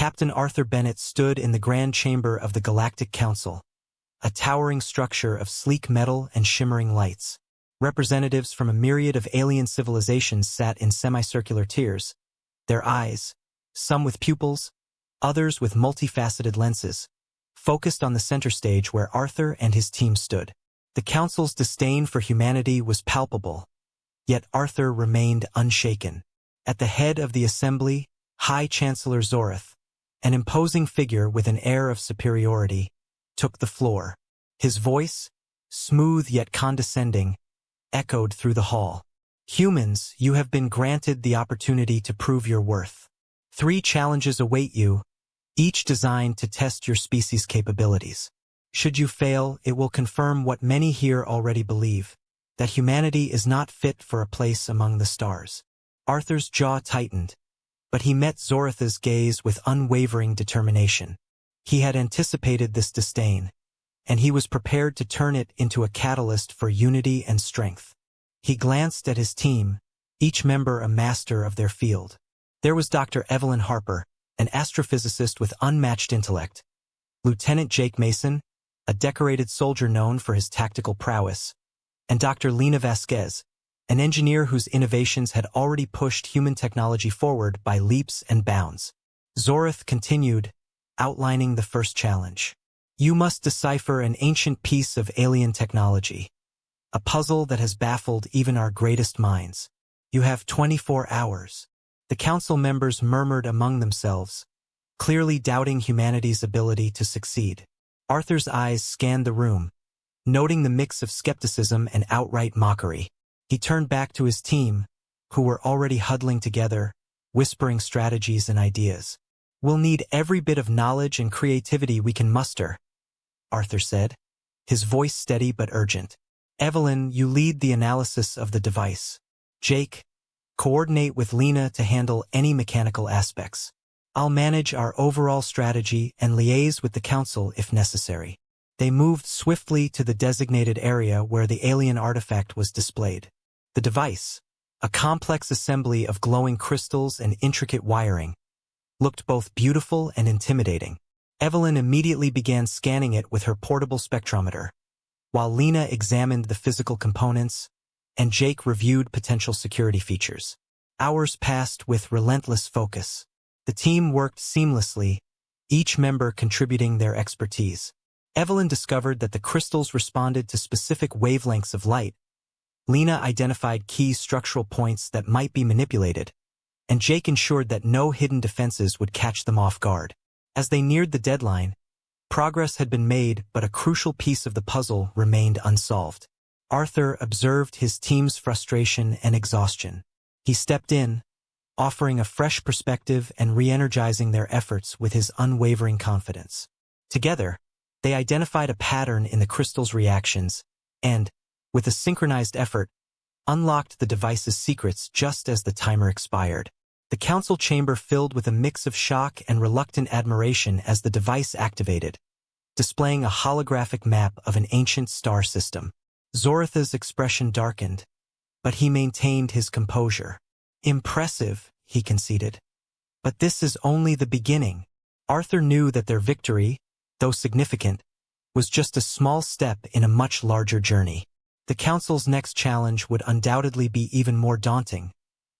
Captain Arthur Bennett stood in the grand chamber of the Galactic Council, a towering structure of sleek metal and shimmering lights. Representatives from a myriad of alien civilizations sat in semicircular tiers, their eyes, some with pupils, others with multifaceted lenses, focused on the center stage where Arthur and his team stood. The Council's disdain for humanity was palpable, yet Arthur remained unshaken. At the head of the assembly, High Chancellor Zorath, an imposing figure with an air of superiority, took the floor. His voice, smooth yet condescending, echoed through the hall. Humans, you have been granted the opportunity to prove your worth. 3 challenges await you, each designed to test your species' capabilities. Should you fail, it will confirm what many here already believe, that humanity is not fit for a place among the stars. Arthur's jaw tightened, but he met Zorath's gaze with unwavering determination. He had anticipated this disdain, and he was prepared to turn it into a catalyst for unity and strength. He glanced at his team, each member a master of their field. There was Dr. Evelyn Harper, an astrophysicist with unmatched intellect, Lieutenant Jake Mason, a decorated soldier known for his tactical prowess, and Dr. Lena Vasquez, an engineer whose innovations had already pushed human technology forward by leaps and bounds. Zorath continued, outlining the first challenge. You must decipher an ancient piece of alien technology, a puzzle that has baffled even our greatest minds. You have 24 hours. The council members murmured among themselves, clearly doubting humanity's ability to succeed. Arthur's eyes scanned the room, noting the mix of skepticism and outright mockery. He turned back to his team, who were already huddling together, whispering strategies and ideas. We'll need every bit of knowledge and creativity we can muster, Arthur said, his voice steady but urgent. Evelyn, you lead the analysis of the device. Jake, coordinate with Lena to handle any mechanical aspects. I'll manage our overall strategy and liaise with the council if necessary. They moved swiftly to the designated area where the alien artifact was displayed. The device, a complex assembly of glowing crystals and intricate wiring, looked both beautiful and intimidating. Evelyn immediately began scanning it with her portable spectrometer, while Lena examined the physical components and Jake reviewed potential security features. Hours passed with relentless focus. The team worked seamlessly, each member contributing their expertise. Evelyn discovered that the crystals responded to specific wavelengths of light. Lena identified key structural points that might be manipulated, and Jake ensured that no hidden defenses would catch them off guard. As they neared the deadline, progress had been made, but a crucial piece of the puzzle remained unsolved. Arthur observed his team's frustration and exhaustion. He stepped in, offering a fresh perspective and re-energizing their efforts with his unwavering confidence. Together, they identified a pattern in the crystal's reactions and, with a synchronized effort, unlocked the device's secrets just as the timer expired. The council chamber filled with a mix of shock and reluctant admiration as the device activated, displaying a holographic map of an ancient star system. Zorath's expression darkened, but he maintained his composure. Impressive, he conceded. But this is only the beginning. Arthur knew that their victory, though significant, was just a small step in a much larger journey. The council's next challenge would undoubtedly be even more daunting,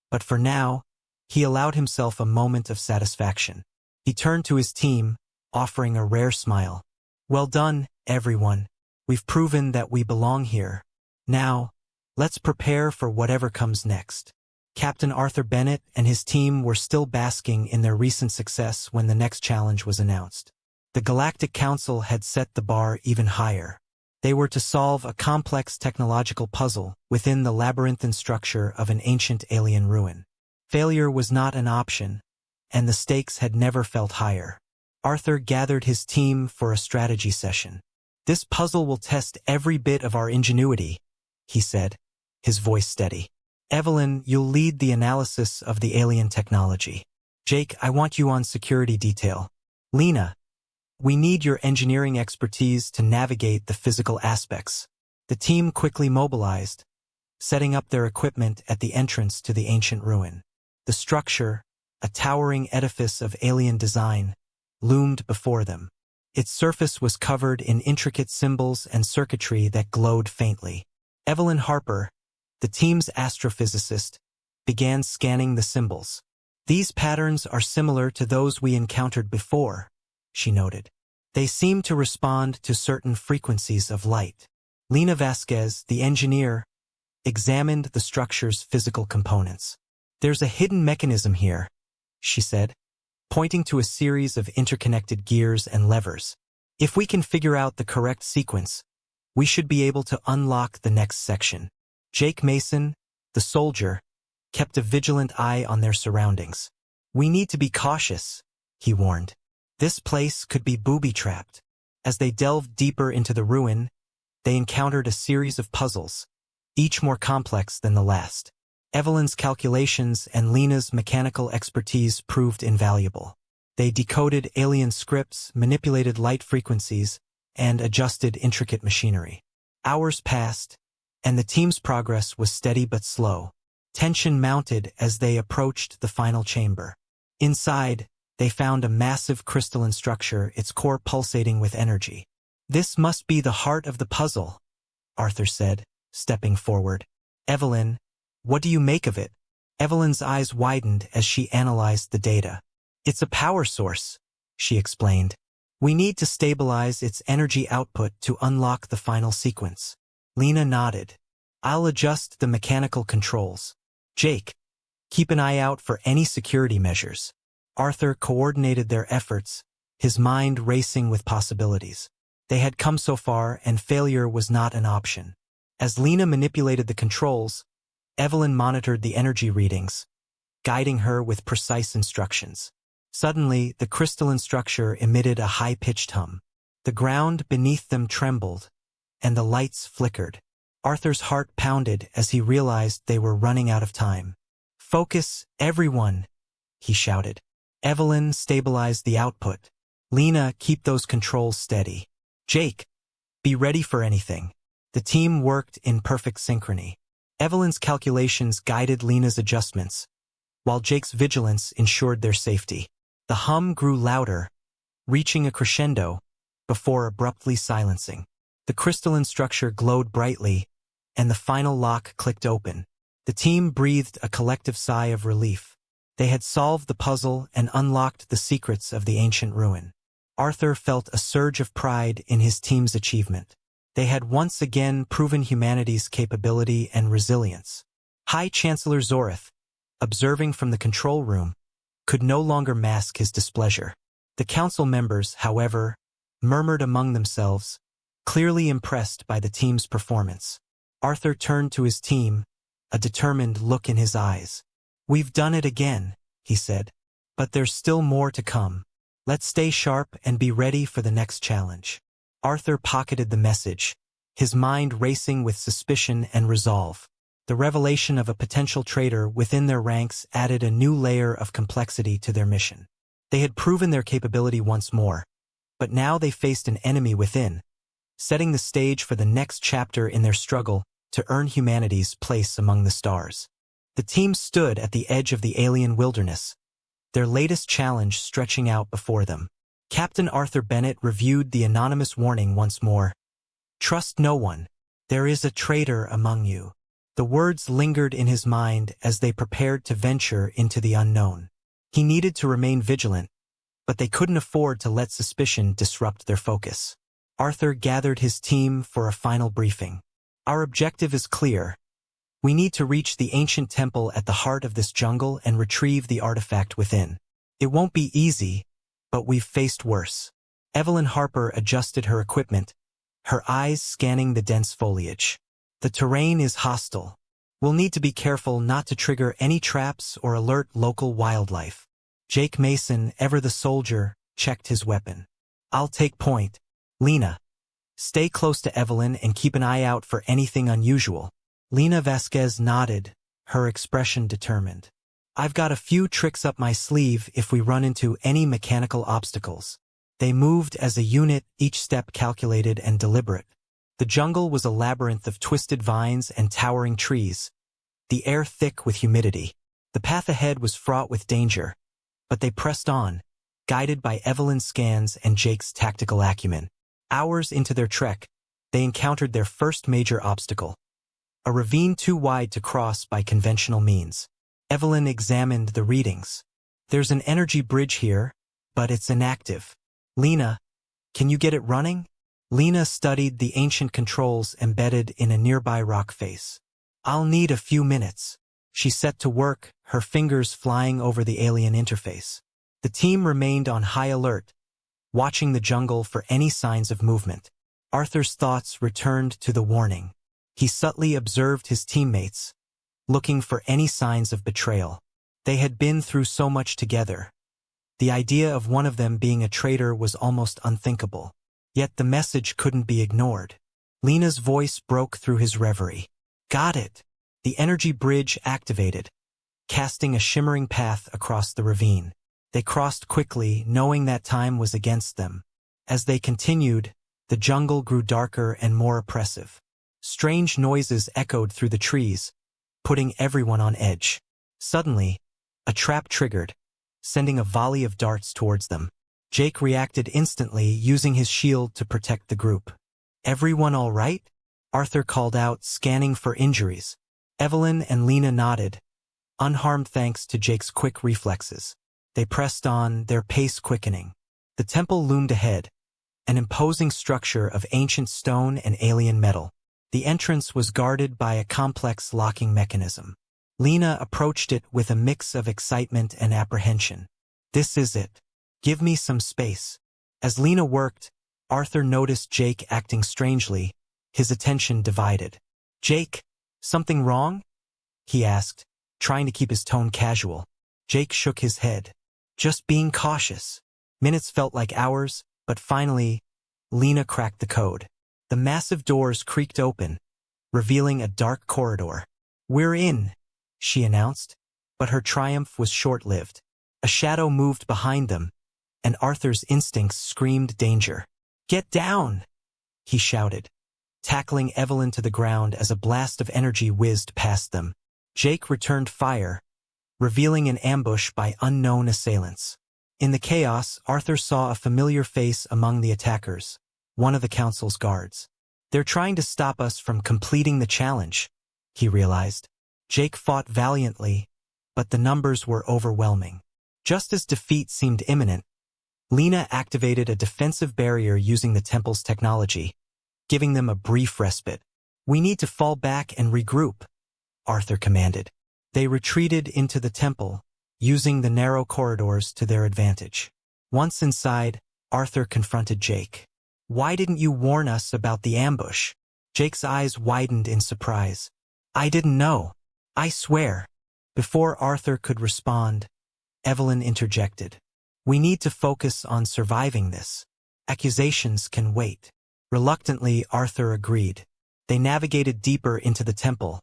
but for now, he allowed himself a moment of satisfaction. He turned to his team, offering a rare smile. Well done, everyone. We've proven that we belong here. Now, let's prepare for whatever comes next. Captain Arthur Bennett and his team were still basking in their recent success when the next challenge was announced. The Galactic Council had set the bar even higher. They were to solve a complex technological puzzle within the labyrinthine structure of an ancient alien ruin. Failure was not an option, and the stakes had never felt higher. Arthur gathered his team for a strategy session. This puzzle will test every bit of our ingenuity, he said, his voice steady. Evelyn, you'll lead the analysis of the alien technology. Jake, I want you on security detail. Lena, we need your engineering expertise to navigate the physical aspects. The team quickly mobilized, setting up their equipment at the entrance to the ancient ruin. The structure, a towering edifice of alien design, loomed before them. Its surface was covered in intricate symbols and circuitry that glowed faintly. Evelyn Harper, the team's astrophysicist, began scanning the symbols. "These patterns are similar to those we encountered before," she noted. "They seem to respond to certain frequencies of light." Lena Vasquez, the engineer, examined the structure's physical components. "There's a hidden mechanism here," she said, pointing to a series of interconnected gears and levers. "If we can figure out the correct sequence, we should be able to unlock the next section." Jake Mason, the soldier, kept a vigilant eye on their surroundings. "We need to be cautious," he warned. "This place could be booby-trapped." As they delved deeper into the ruin, they encountered a series of puzzles, each more complex than the last. Evelyn's calculations and Lena's mechanical expertise proved invaluable. They decoded alien scripts, manipulated light frequencies, and adjusted intricate machinery. Hours passed, and the team's progress was steady but slow. Tension mounted as they approached the final chamber. Inside, they found a massive crystalline structure, its core pulsating with energy. "This must be the heart of the puzzle," Arthur said, stepping forward. "Evelyn, what do you make of it?" Evelyn's eyes widened as she analyzed the data. "It's a power source," she explained. "We need to stabilize its energy output to unlock the final sequence." Lena nodded. "I'll adjust the mechanical controls. Jake, keep an eye out for any security measures." Arthur coordinated their efforts, his mind racing with possibilities. They had come so far, and failure was not an option. As Lena manipulated the controls, Evelyn monitored the energy readings, guiding her with precise instructions. Suddenly, the crystalline structure emitted a high-pitched hum. The ground beneath them trembled, and the lights flickered. Arthur's heart pounded as he realized they were running out of time. "Focus, everyone," he shouted. Evelyn stabilized the output. "Lena, keep those controls steady. Jake, be ready for anything." The team worked in perfect synchrony. Evelyn's calculations guided Lena's adjustments, while Jake's vigilance ensured their safety. The hum grew louder, reaching a crescendo, before abruptly silencing. The crystalline structure glowed brightly, and the final lock clicked open. The team breathed a collective sigh of relief. They had solved the puzzle and unlocked the secrets of the ancient ruin. Arthur felt a surge of pride in his team's achievement. They had once again proven humanity's capability and resilience. High Chancellor Zorith, observing from the control room, could no longer mask his displeasure. The council members, however, murmured among themselves, clearly impressed by the team's performance. Arthur turned to his team, a determined look in his eyes. "We've done it again," he said. "But there's still more to come. Let's stay sharp and be ready for the next challenge." Arthur pocketed the message, his mind racing with suspicion and resolve. The revelation of a potential traitor within their ranks added a new layer of complexity to their mission. They had proven their capability once more, but now they faced an enemy within, setting the stage for the next chapter in their struggle to earn humanity's place among the stars. The team stood at the edge of the alien wilderness, their latest challenge stretching out before them. Captain Arthur Bennett reviewed the anonymous warning once more. "Trust no one. There is a traitor among you." The words lingered in his mind as they prepared to venture into the unknown. He needed to remain vigilant, but they couldn't afford to let suspicion disrupt their focus. Arthur gathered his team for a final briefing. "Our objective is clear. We need to reach the ancient temple at the heart of this jungle and retrieve the artifact within. It won't be easy, but we've faced worse." Evelyn Harper adjusted her equipment, her eyes scanning the dense foliage. "The terrain is hostile. We'll need to be careful not to trigger any traps or alert local wildlife." Jake Mason, ever the soldier, checked his weapon. "I'll take point. Lena, stay close to Evelyn and keep an eye out for anything unusual." Lena Vasquez nodded, her expression determined. "I've got a few tricks up my sleeve if we run into any mechanical obstacles." They moved as a unit, each step calculated and deliberate. The jungle was a labyrinth of twisted vines and towering trees, the air thick with humidity. The path ahead was fraught with danger, but they pressed on, guided by Evelyn's scans and Jake's tactical acumen. Hours into their trek, they encountered their first major obstacle, a ravine too wide to cross by conventional means. Evelyn examined the readings. There's an energy bridge here, but it's inactive. Lena, can you get it running? Lena studied the ancient controls embedded in a nearby rock face. I'll need a few minutes. She set to work, her fingers flying over the alien interface. The team remained on high alert, watching the jungle for any signs of movement. Arthur's thoughts returned to the warning. He subtly observed his teammates, looking for any signs of betrayal. They had been through so much together. The idea of one of them being a traitor was almost unthinkable. Yet the message couldn't be ignored. Lena's voice broke through his reverie. Got it. The energy bridge activated, casting a shimmering path across the ravine. They crossed quickly, knowing that time was against them. As they continued, the jungle grew darker and more oppressive. Strange noises echoed through the trees, putting everyone on edge. Suddenly, a trap triggered, sending a volley of darts towards them. Jake reacted instantly, using his shield to protect the group. Everyone all right? Arthur called out, scanning for injuries. Evelyn and Lena nodded, unharmed thanks to Jake's quick reflexes. They pressed on, their pace quickening. The temple loomed ahead, an imposing structure of ancient stone and alien metal. The entrance was guarded by a complex locking mechanism. Lena approached it with a mix of excitement and apprehension. This is it. Give me some space. As Lena worked, Arthur noticed Jake acting strangely, his attention divided. Jake, something wrong? He asked, trying to keep his tone casual. Jake shook his head. Just being cautious. Minutes felt like hours, but finally, Lena cracked the code. The massive doors creaked open, revealing a dark corridor. We're in, she announced, but her triumph was short-lived. A shadow moved behind them, and Arthur's instincts screamed danger. Get down, he shouted, tackling Evelyn to the ground as a blast of energy whizzed past them. Jake returned fire, revealing an ambush by unknown assailants. In the chaos, Arthur saw a familiar face among the attackers, one of the council's guards. They're trying to stop us from completing the challenge, he realized. Jake fought valiantly, but the numbers were overwhelming. Just as defeat seemed imminent, Lena activated a defensive barrier using the temple's technology, giving them a brief respite. We need to fall back and regroup, Arthur commanded. They retreated into the temple, using the narrow corridors to their advantage. Once inside, Arthur confronted Jake. Why didn't you warn us about the ambush? Jake's eyes widened in surprise. I didn't know. I swear. Before Arthur could respond, Evelyn interjected. We need to focus on surviving this. Accusations can wait. Reluctantly, Arthur agreed. They navigated deeper into the temple,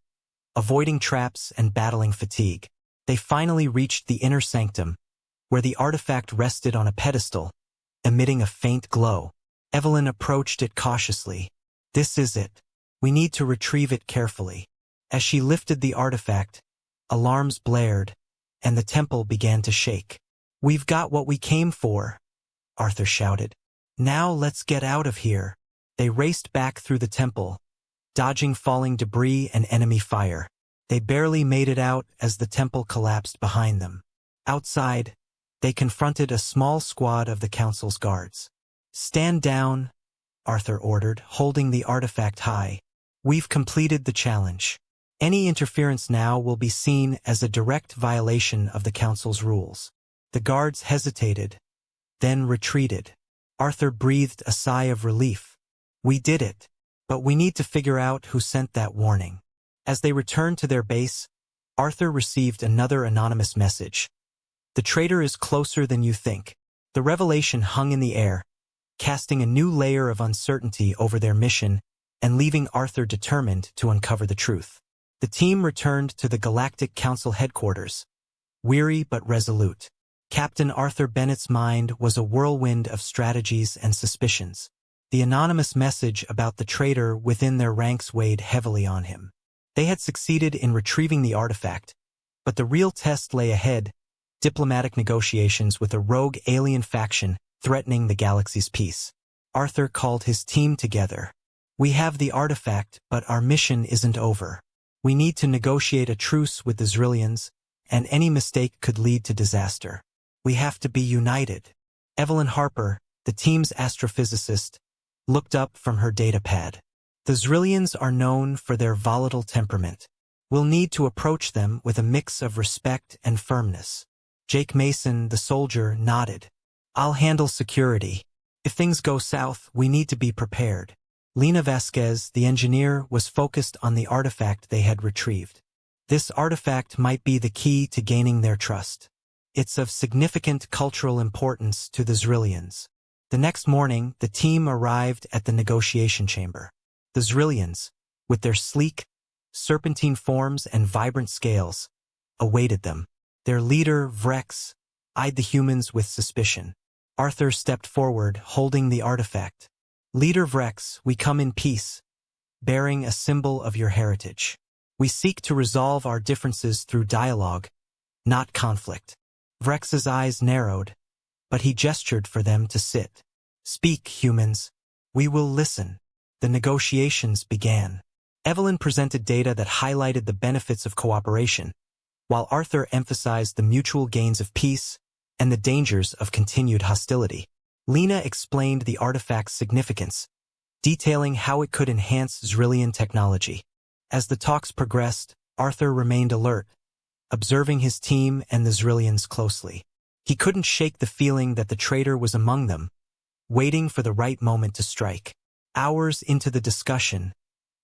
avoiding traps and battling fatigue. They finally reached the inner sanctum, where the artifact rested on a pedestal, emitting a faint glow. Evelyn approached it cautiously. This is it. We need to retrieve it carefully. As she lifted the artifact, alarms blared, and the temple began to shake. We've got what we came for, Arthur shouted. Now let's get out of here. They raced back through the temple, dodging falling debris and enemy fire. They barely made it out as the temple collapsed behind them. Outside, they confronted a small squad of the council's guards. Stand down, Arthur ordered, holding the artifact high. We've completed the challenge. Any interference now will be seen as a direct violation of the council's rules. The guards hesitated, then retreated. Arthur breathed a sigh of relief. We did it, but we need to figure out who sent that warning. As they returned to their base, Arthur received another anonymous message. The traitor is closer than you think. The revelation hung in the air, casting a new layer of uncertainty over their mission and leaving Arthur determined to uncover the truth. The team returned to the Galactic Council headquarters, weary but resolute. Captain Arthur Bennett's mind was a whirlwind of strategies and suspicions. The anonymous message about the traitor within their ranks weighed heavily on him. They had succeeded in retrieving the artifact, but the real test lay ahead diplomatic negotiations with a rogue alien faction threatening the galaxy's peace. Arthur called his team together. We have the artifact, but our mission isn't over. We need to negotiate a truce with the Zrillions, and any mistake could lead to disaster. We have to be united. Evelyn Harper, the team's astrophysicist, looked up from her datapad. The Zrillions are known for their volatile temperament. We'll need to approach them with a mix of respect and firmness. Jake Mason, the soldier, nodded. I'll handle security. If things go south, we need to be prepared. Lena Vasquez, the engineer, was focused on the artifact they had retrieved. This artifact might be the key to gaining their trust. It's of significant cultural importance to the Zrillions. The next morning, the team arrived at the negotiation chamber. The Zrillions, with their sleek, serpentine forms and vibrant scales, awaited them. Their leader, Vrex, eyed the humans with suspicion. Arthur stepped forward, holding the artifact. Leader Vrex, we come in peace, bearing a symbol of your heritage. We seek to resolve our differences through dialogue, not conflict. Vrex's eyes narrowed, but he gestured for them to sit. Speak, humans. We will listen. The negotiations began. Evelyn presented data that highlighted the benefits of cooperation, while Arthur emphasized the mutual gains of peace and the dangers of continued hostility. Lena explained the artifact's significance, detailing how it could enhance Zrillion technology. As the talks progressed, Arthur remained alert, observing his team and the Zrillions closely. He couldn't shake the feeling that the traitor was among them, waiting for the right moment to strike. Hours into the discussion,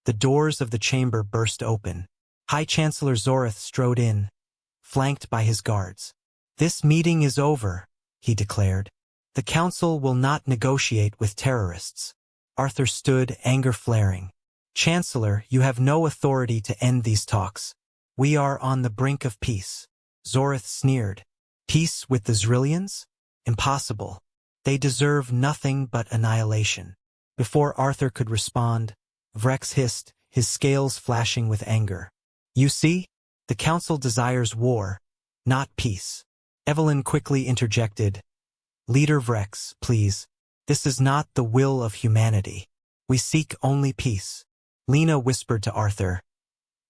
the doors of the chamber burst open. High Chancellor Zorith strode in, flanked by his guards. This meeting is over, he declared. The council will not negotiate with terrorists. Arthur stood, anger flaring. Chancellor, you have no authority to end these talks. We are on the brink of peace. Zorith sneered. Peace with the Zrillions? Impossible. They deserve nothing but annihilation. Before Arthur could respond, Vrex hissed, his scales flashing with anger. You see? The council desires war, not peace. Evelyn quickly interjected. Leader Vrex, please. This is not the will of humanity. We seek only peace. Lena whispered to Arthur.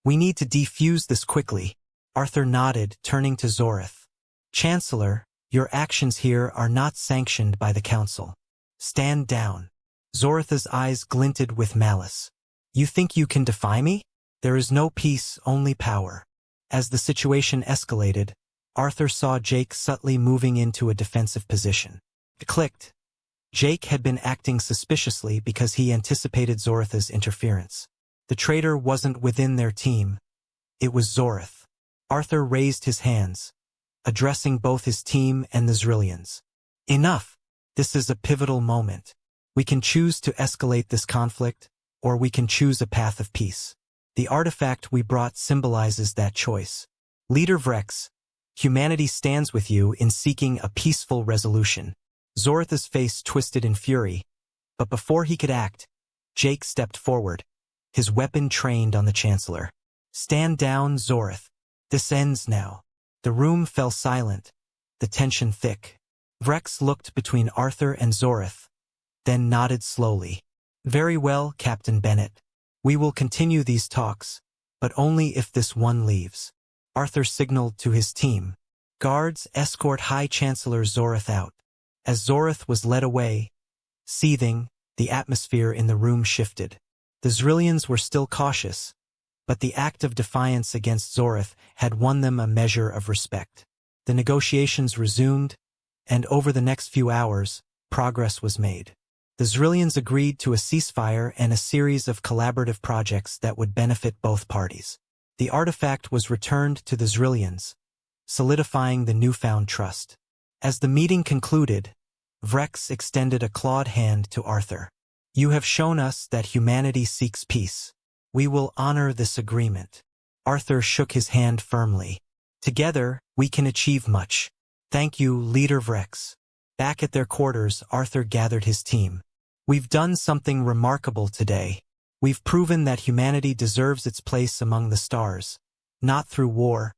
We need to defuse this quickly. Arthur nodded, turning to Zorith. Chancellor, your actions here are not sanctioned by the council. Stand down. Zorith's eyes glinted with malice. You think you can defy me? There is no peace, only power. As the situation escalated, Arthur saw Jake subtly moving into a defensive position. It clicked. Jake had been acting suspiciously because he anticipated Zorith's interference. The traitor wasn't within their team. It was Zorith. Arthur raised his hands, addressing both his team and the Zrillions. Enough! This is a pivotal moment. We can choose to escalate this conflict, or we can choose a path of peace. The artifact we brought symbolizes that choice. Leader Vrex, humanity stands with you in seeking a peaceful resolution. Zorith's face twisted in fury, but before he could act, Jake stepped forward, his weapon trained on the Chancellor. Stand down, Zorith. This ends now. The room fell silent, the tension thick. Vrex looked between Arthur and Zorith, then nodded slowly. Very well, Captain Bennett. We will continue these talks, but only if this one leaves. Arthur signaled to his team. Guards, escort High Chancellor Zorith out. As Zorith was led away, seething, the atmosphere in the room shifted. The Zrillions were still cautious, but the act of defiance against Zorith had won them a measure of respect. The negotiations resumed, and over the next few hours, progress was made. The Zrillions agreed to a ceasefire and a series of collaborative projects that would benefit both parties. The artifact was returned to the Zrillions, solidifying the newfound trust. As the meeting concluded, Vrex extended a clawed hand to Arthur. You have shown us that humanity seeks peace. We will honor this agreement. Arthur shook his hand firmly. Together, we can achieve much. Thank you, Leader Vrex. Back at their quarters, Arthur gathered his team. We've done something remarkable today. We've proven that humanity deserves its place among the stars, not through war,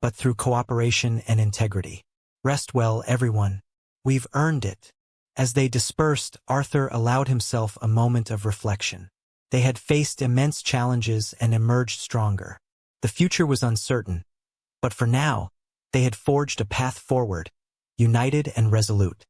but through cooperation and integrity. Rest well, everyone. We've earned it. As they dispersed, Arthur allowed himself a moment of reflection. They had faced immense challenges and emerged stronger. The future was uncertain, but for now, they had forged a path forward, united and resolute.